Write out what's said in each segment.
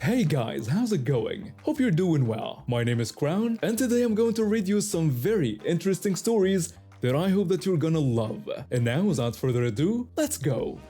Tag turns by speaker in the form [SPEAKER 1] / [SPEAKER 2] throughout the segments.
[SPEAKER 1] Hey guys, how's it going? Hope you're doing well. My name is Crown, and today I'm going to read you some very interesting stories that I hope that you're gonna love. And now, without further ado, let's go!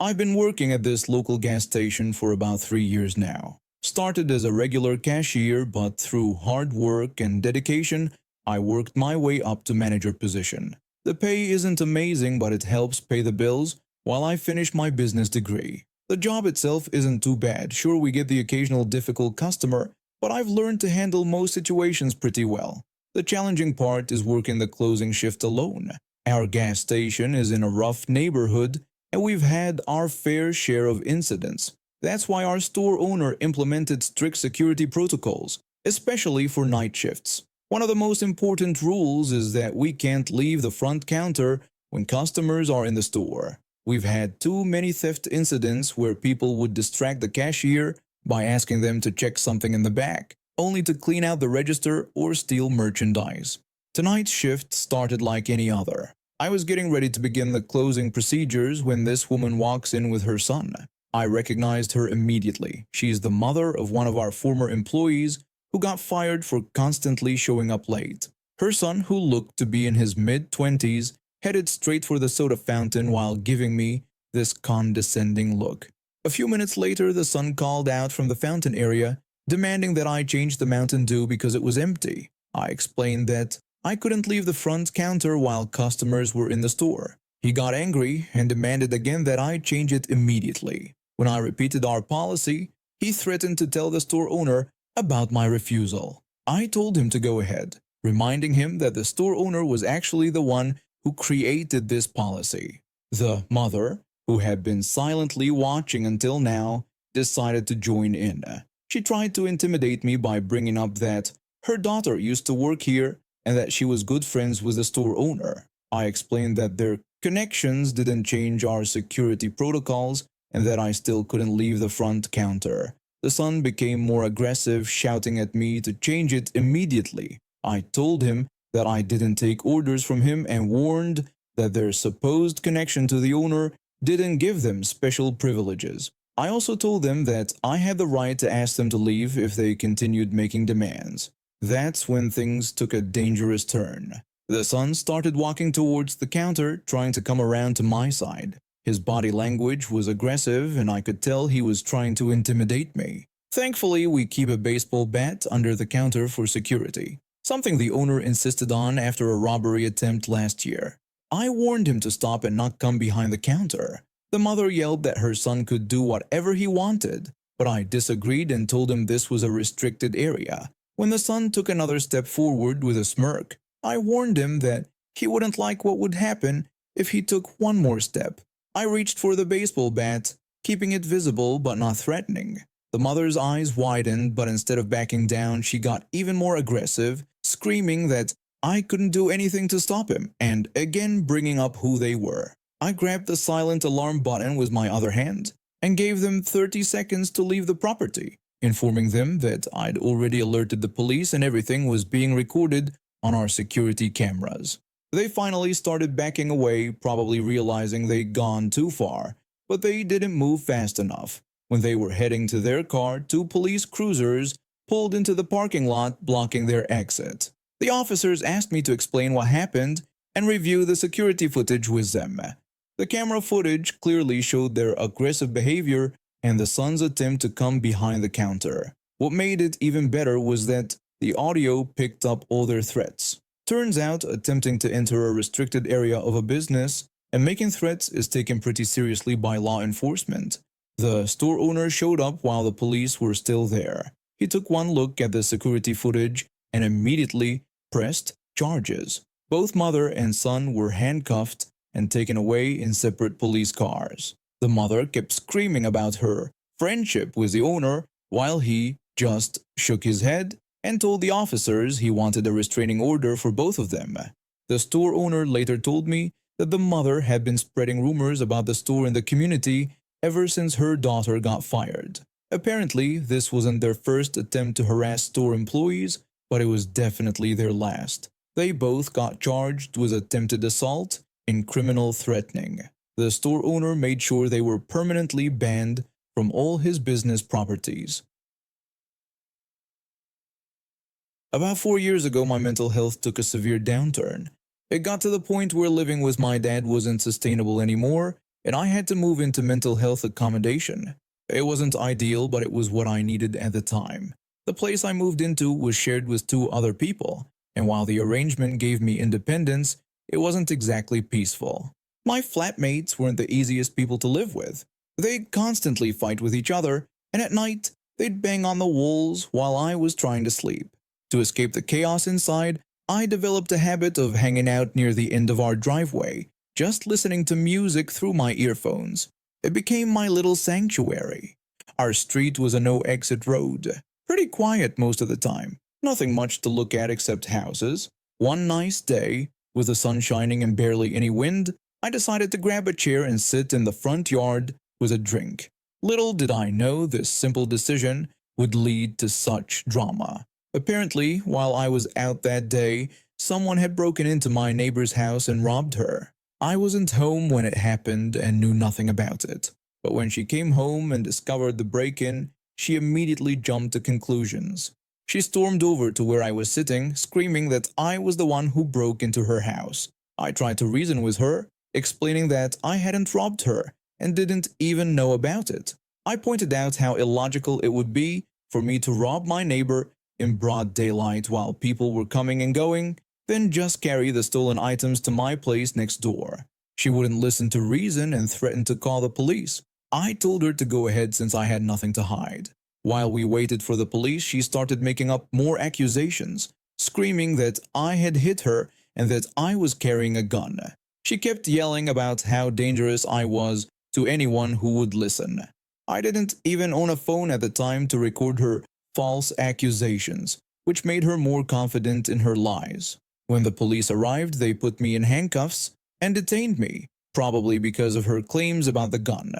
[SPEAKER 2] I've been working at this local gas station for about 3 years now. Started as a regular cashier, but through hard work and dedication, I worked my way up to manager position. The pay isn't amazing, but it helps pay the bills while I finish my business degree. The job itself isn't too bad. Sure, we get the occasional difficult customer, but I've learned to handle most situations pretty well. The challenging part is working the closing shift alone. Our gas station is in a rough neighborhood, and we've had our fair share of incidents. That's why our store owner implemented strict security protocols, especially for night shifts. One of the most important rules is that we can't leave the front counter when customers are in the store. We've had too many theft incidents where people would distract the cashier by asking them to check something in the back, only to clean out the register or steal merchandise. Tonight's shift started like any other. I was getting ready to begin the closing procedures when this woman walks in with her son. I recognized her immediately. She's the mother of one of our former employees who got fired for constantly showing up late. Her son, who looked to be in his mid-20s, headed straight for the soda fountain while giving me this condescending look. A few minutes later, the son called out from the fountain area, demanding that I change the Mountain Dew because it was empty. I explained that I couldn't leave the front counter while customers were in the store. He got angry and demanded again that I change it immediately. When I repeated our policy, he threatened to tell the store owner about my refusal. I told him to go ahead, reminding him that the store owner was actually the one who created this policy. The mother, who had been silently watching until now, decided to join in. She tried to intimidate me by bringing up that her daughter used to work here and that she was good friends with the store owner. I explained that their connections didn't change our security protocols and that I still couldn't leave the front counter. The son became more aggressive, shouting at me to change it immediately. I told him that I didn't take orders from him and warned that their supposed connection to the owner didn't give them special privileges. I also told them that I had the right to ask them to leave if they continued making demands. That's when things took a dangerous turn. The son started walking towards the counter, trying to come around to my side. His body language was aggressive, and I could tell he was trying to intimidate me. Thankfully, we keep a baseball bat under the counter for security, something the owner insisted on after a robbery attempt last year. I warned him to stop and not come behind the counter. The mother yelled that her son could do whatever he wanted, but I disagreed and told him this was a restricted area. When the son took another step forward with a smirk, I warned him that he wouldn't like what would happen if he took one more step. I reached for the baseball bat, keeping it visible but not threatening. The mother's eyes widened, but instead of backing down, she got even more aggressive, screaming that I couldn't do anything to stop him, and again bringing up who they were. I grabbed the silent alarm button with my other hand and gave them 30 seconds to leave the property, informing them that I'd already alerted the police and everything was being recorded on our security cameras. They finally started backing away, probably realizing they'd gone too far, but they didn't move fast enough. When they were heading to their car, 2 police cruisers pulled into the parking lot, blocking their exit. The officers asked me to explain what happened and review the security footage with them. The camera footage clearly showed their aggressive behavior and the son's attempt to come behind the counter. What made it even better was that the audio picked up all their threats. Turns out, attempting to enter a restricted area of a business and making threats is taken pretty seriously by law enforcement. The store owner showed up while the police were still there. He took one look at the security footage and immediately pressed charges. Both mother and son were handcuffed and taken away in separate police cars. The mother kept screaming about her friendship with the owner while he just shook his head and told the officers he wanted a restraining order for both of them. The store owner later told me that the mother had been spreading rumors about the store in the community ever since her daughter got fired. Apparently, this wasn't their first attempt to harass store employees, but it was definitely their last. They both got charged with attempted assault in criminal threatening. The store owner made sure they were permanently banned from all his business properties. About 4 years ago, my mental health took a severe downturn. It got to the point where living with my dad wasn't sustainable anymore, and I had to move into mental health accommodation. It wasn't ideal, but it was what I needed at the time. The place I moved into was shared with 2 other people, and while the arrangement gave me independence, it wasn't exactly peaceful. My flatmates weren't the easiest people to live with. They'd constantly fight with each other, and at night, they'd bang on the walls while I was trying to sleep. To escape the chaos inside, I developed a habit of hanging out near the end of our driveway, just listening to music through my earphones. It became my little sanctuary. Our street was a no-exit road, pretty quiet most of the time, nothing much to look at except houses. One nice day, with the sun shining and barely any wind, I decided to grab a chair and sit in the front yard with a drink. Little did I know this simple decision would lead to such drama. Apparently, while I was out that day, someone had broken into my neighbor's house and robbed her. I wasn't home when it happened and knew nothing about it. But when she came home and discovered the break-in, she immediately jumped to conclusions. She stormed over to where I was sitting, screaming that I was the one who broke into her house. I tried to reason with her, explaining that I hadn't robbed her and didn't even know about it. I pointed out how illogical it would be for me to rob my neighbor in broad daylight while people were coming and going, then just carry the stolen items to my place next door. She wouldn't listen to reason and threatened to call the police. I told her to go ahead since I had nothing to hide. While we waited for the police, she started making up more accusations, screaming that I had hit her and that I was carrying a gun. She kept yelling about how dangerous I was to anyone who would listen. I didn't even own a phone at the time to record her false accusations, which made her more confident in her lies. When the police arrived, they put me in handcuffs and detained me, probably because of her claims about the gun.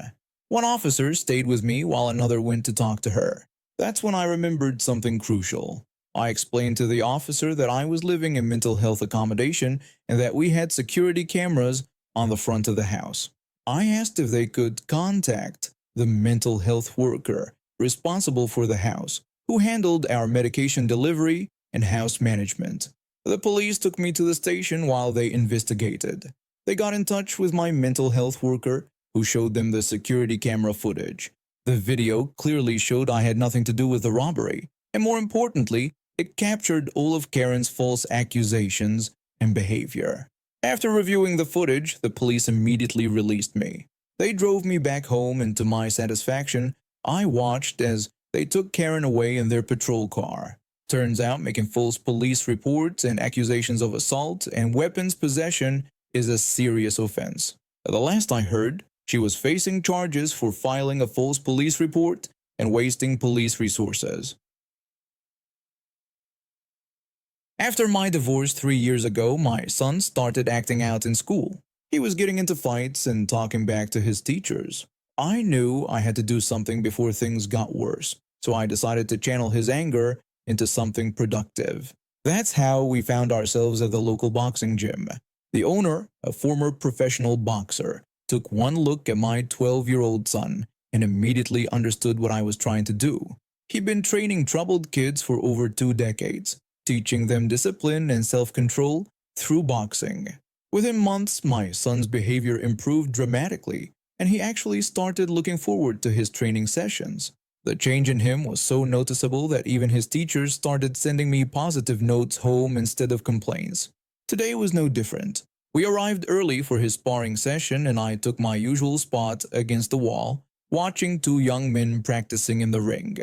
[SPEAKER 2] One officer stayed with me while another went to talk to her. That's when I remembered something crucial. I explained to the officer that I was living in mental health accommodation and that we had security cameras on the front of the house. I asked if they could contact the mental health worker responsible for the house, who handled our medication delivery and house management. The police took me to the station while they investigated. They got in touch with my mental health worker, who showed them the security camera footage. The video clearly showed I had nothing to do with the robbery, and more importantly, it captured all of Karen's false accusations and behavior. After reviewing the footage, the police immediately released me. They drove me back home, and to my satisfaction, I watched as they took Karen away in their patrol car. Turns out making false police reports and accusations of assault and weapons possession is a serious offense. The last I heard, she was facing charges for filing a false police report and wasting police resources. After my divorce 3 years ago, my son started acting out in school. He was getting into fights and talking back to his teachers. I knew I had to do something before things got worse, so I decided to channel his anger into something productive. That's how we found ourselves at the local boxing gym. The owner, a former professional boxer, took one look at my 12-year-old son and immediately understood what I was trying to do. He'd been training troubled kids for over 2 decades, teaching them discipline and self-control through boxing. Within months, my son's behavior improved dramatically, and he actually started looking forward to his training sessions. The change in him was so noticeable that even his teachers started sending me positive notes home instead of complaints. Today was no different. We arrived early for his sparring session, and I took my usual spot against the wall, watching 2 young men practicing in the ring.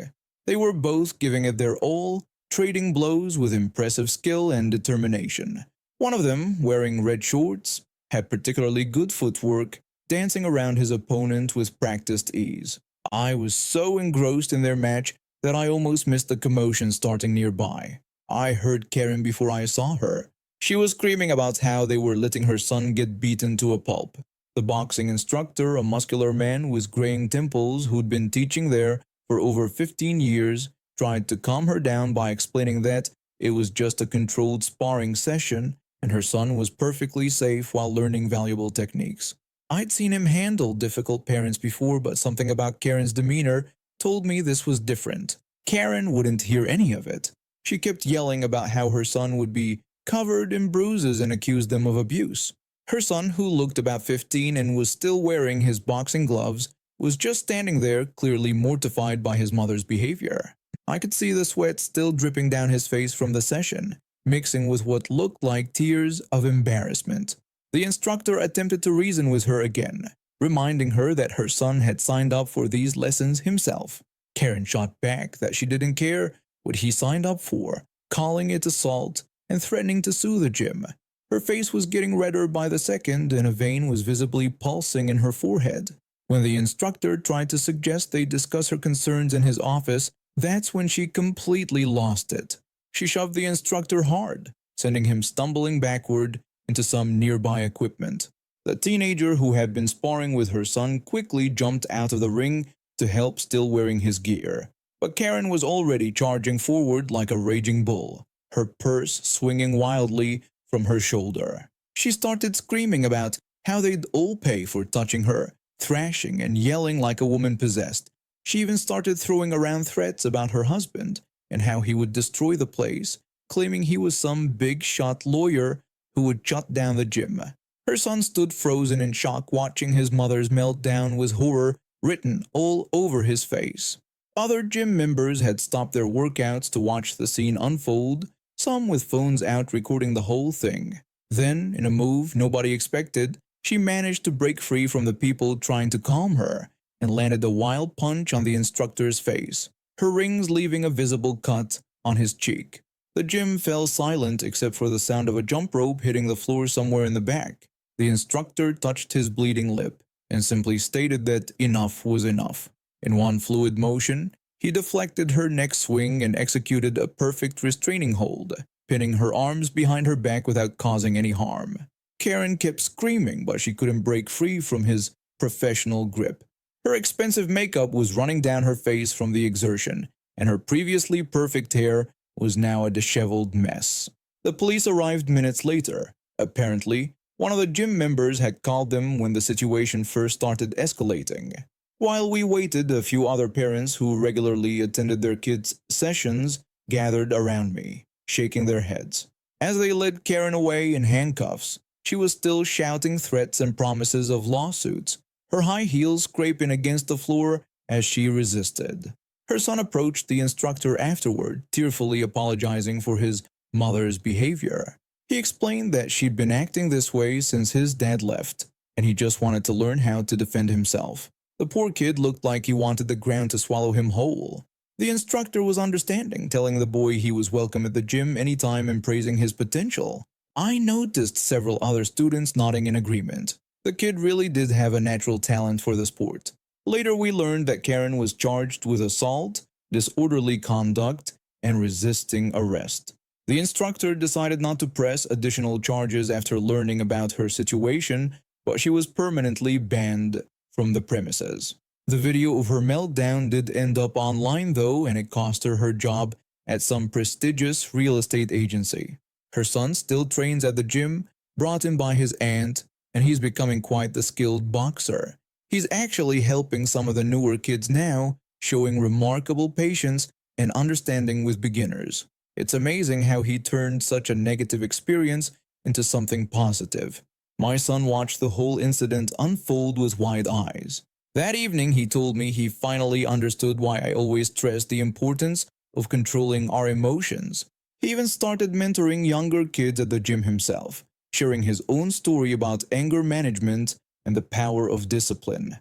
[SPEAKER 2] They were both giving it their all, trading blows with impressive skill and determination. One of them, wearing red shorts, had particularly good footwork, dancing around his opponent with practiced ease. I was so engrossed in their match that I almost missed the commotion starting nearby. I heard Karen before I saw her. She was screaming about how they were letting her son get beaten to a pulp. The boxing instructor, a muscular man with graying temples who'd been teaching there for over 15 years, tried to calm her down by explaining that it was just a controlled sparring session and her son was perfectly safe while learning valuable techniques. I'd seen him handle difficult parents before, but something about Karen's demeanor told me this was different. Karen wouldn't hear any of it. She kept yelling about how her son would be covered in bruises and accused them of abuse. Her son, who looked about 15 and was still wearing his boxing gloves, was just standing there, clearly mortified by his mother's behavior. I could see the sweat still dripping down his face from the session, mixing with what looked like tears of embarrassment. The instructor attempted to reason with her again, reminding her that her son had signed up for these lessons himself. Karen shot back that she didn't care what he signed up for, calling it assault and threatening to sue the gym. Her face was getting redder by the second and a vein was visibly pulsing in her forehead. When the instructor tried to suggest they discuss her concerns in his office, that's when she completely lost it. She shoved the instructor hard, sending him stumbling backward into some nearby equipment. The teenager who had been sparring with her son quickly jumped out of the ring to help, still wearing his gear. But Karen was already charging forward like a raging bull, her purse swinging wildly from her shoulder. She started screaming about how they'd all pay for touching her, thrashing and yelling like a woman possessed. She even started throwing around threats about her husband and how he would destroy the place, claiming he was some big-shot lawyer who would shut down the gym. Her son stood frozen in shock, watching his mother's meltdown with horror written all over his face. Other gym members had stopped their workouts to watch the scene unfold, some with phones out recording the whole thing. Then, in a move nobody expected, she managed to break free from the people trying to calm her and landed a wild punch on the instructor's face, her rings leaving a visible cut on his cheek. The gym fell silent except for the sound of a jump rope hitting the floor somewhere in the back. The instructor touched his bleeding lip and simply stated that enough was enough. In one fluid motion, he deflected her neck swing and executed a perfect restraining hold, pinning her arms behind her back without causing any harm. Karen kept screaming, but she couldn't break free from his professional grip. Her expensive makeup was running down her face from the exertion, and her previously perfect hair was now a disheveled mess. The police arrived minutes later. Apparently, one of the gym members had called them when the situation first started escalating. While we waited, a few other parents who regularly attended their kids' sessions gathered around me, shaking their heads. As they led Karen away in handcuffs, she was still shouting threats and promises of lawsuits, her high heels scraping against the floor as she resisted. Her son approached the instructor afterward, tearfully apologizing for his mother's behavior. He explained that she'd been acting this way since his dad left, and he just wanted to learn how to defend himself. The poor kid looked like he wanted the ground to swallow him whole. The instructor was understanding, telling the boy he was welcome at the gym anytime and praising his potential. I noticed several other students nodding in agreement. The kid really did have a natural talent for the sport. Later we learned that Karen was charged with assault, disorderly conduct, and resisting arrest. The instructor decided not to press additional charges after learning about her situation, but she was permanently banned from the premises. The video of her meltdown did end up online though, and it cost her her job at some prestigious real estate agency. Her son still trains at the gym, brought in by his aunt, and he's becoming quite the skilled boxer. He's actually helping some of the newer kids now, showing remarkable patience and understanding with beginners. It's amazing how he turned such a negative experience into something positive. My son watched the whole incident unfold with wide eyes. That evening, he told me he finally understood why I always stressed the importance of controlling our emotions. He even started mentoring younger kids at the gym himself, sharing his own story about anger management and the power of discipline.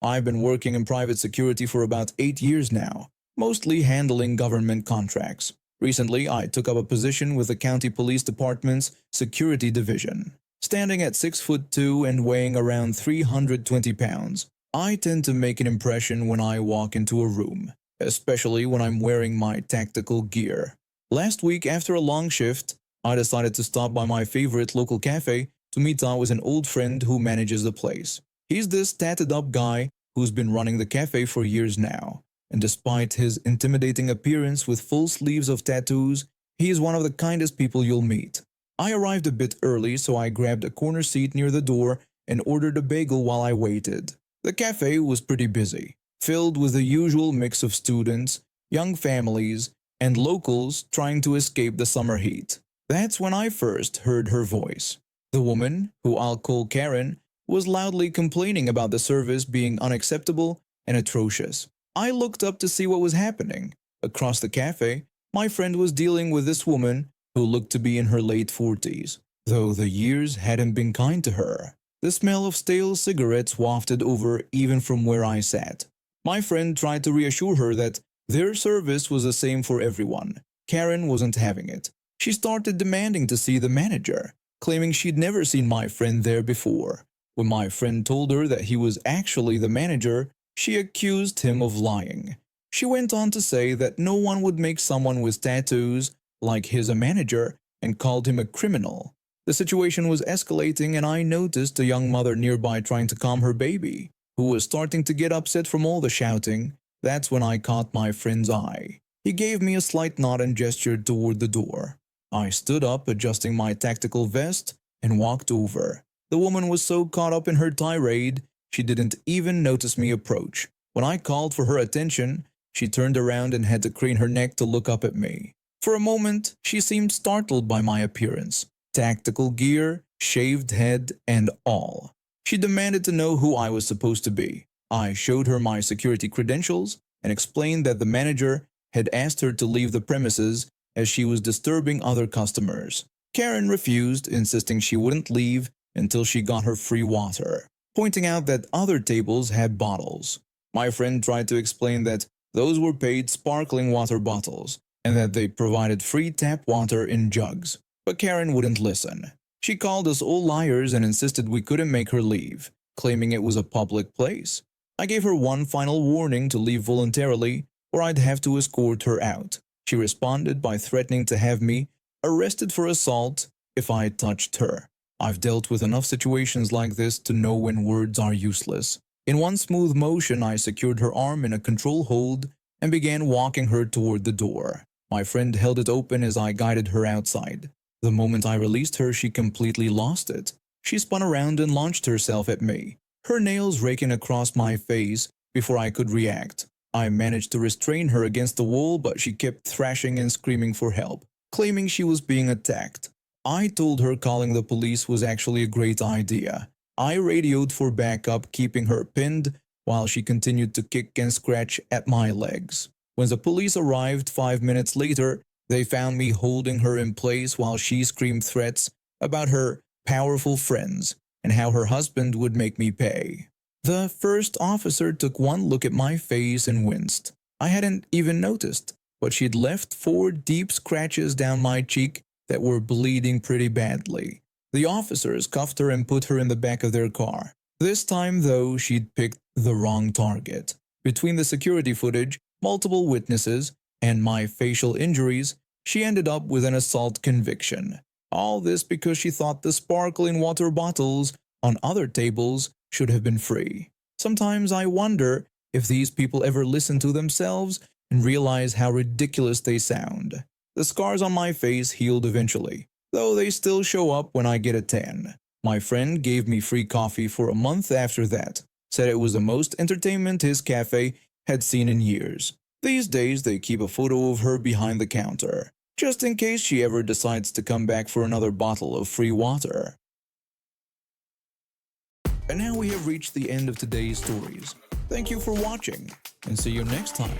[SPEAKER 2] I've been working in private security for about 8 years now, mostly handling government contracts. Recently, I took up a position with the County Police Department's Security Division. Standing at 6'2" and weighing around 320 pounds, I tend to make an impression when I walk into a room, especially when I'm wearing my tactical gear. Last week, after a long shift, I decided to stop by my favorite local cafe to meet up with an old friend who manages the place. He's this tatted-up guy who's been running the cafe for years now. And despite his intimidating appearance with full sleeves of tattoos, He is one of the kindest people you'll meet. I arrived a bit early, so I grabbed a corner seat near the door and ordered a bagel while I waited. The cafe was pretty busy, filled with the usual mix of students, young families, and locals trying to escape the summer heat. That's when I first heard her voice. The woman, who I'll call Karen, was loudly complaining about the service being unacceptable and atrocious. I looked up to see what was happening. Across the cafe, my friend was dealing with this woman who looked to be in her late 40s, though the years hadn't been kind to her. The smell of stale cigarettes wafted over even from where I sat. My friend tried to reassure her that their service was the same for everyone. Karen wasn't having it. She started demanding to see the manager, claiming she'd never seen my friend there before. When my friend told her that he was actually the manager, she accused him of lying. She went on to say that no one would make someone with tattoos like his a manager and called him a criminal. The situation was escalating and I noticed a young mother nearby trying to calm her baby, who was starting to get upset from all the shouting. That's when I caught my friend's eye. He gave me a slight nod and gestured toward the door. I stood up, adjusting my tactical vest, and walked over. The woman was so caught up in her tirade, she didn't even notice me approach. When I called for her attention, she turned around and had to crane her neck to look up at me. For a moment, she seemed startled by my appearance. Tactical gear, shaved head, and all. She demanded to know who I was supposed to be. I showed her my security credentials and explained that the manager had asked her to leave the premises as she was disturbing other customers. Karen refused, insisting she wouldn't leave until she got her free water, pointing out that other tables had bottles. My friend tried to explain that those were paid sparkling water bottles and that they provided free tap water in jugs. But Karen wouldn't listen. She called us all liars and insisted we couldn't make her leave, claiming it was a public place. I gave her one final warning to leave voluntarily or I'd have to escort her out. She responded by threatening to have me arrested for assault if I touched her. I've dealt with enough situations like this to know when words are useless. In one smooth motion, I secured her arm in a control hold and began walking her toward the door. My friend held it open as I guided her outside. The moment I released her, she completely lost it. She spun around and launched herself at me, her nails raking across my face before I could react. I managed to restrain her against the wall, but she kept thrashing and screaming for help, claiming she was being attacked. I told her calling the police was actually a great idea. I radioed for backup, keeping her pinned while she continued to kick and scratch at my legs. When the police arrived 5 minutes later, they found me holding her in place while she screamed threats about her powerful friends and how her husband would make me pay. The first officer took one look at my face and winced. I hadn't even noticed, but she'd left 4 deep scratches down my cheek that were bleeding pretty badly. The officers cuffed her and put her in the back of their car. This time, though, she'd picked the wrong target. Between the security footage, multiple witnesses, and my facial injuries, she ended up with an assault conviction. All this because she thought the sparkling water bottles on other tables should have been free. Sometimes I wonder if these people ever listen to themselves and realize how ridiculous they sound. The scars on my face healed eventually, though they still show up when I get a tan. My friend gave me free coffee for a month after that, said it was the most entertainment his cafe had seen in years. These days they keep a photo of her behind the counter, just in case she ever decides to come back for another bottle of free water. And now we have reached the end of today's stories. Thank you for watching, and see you next time.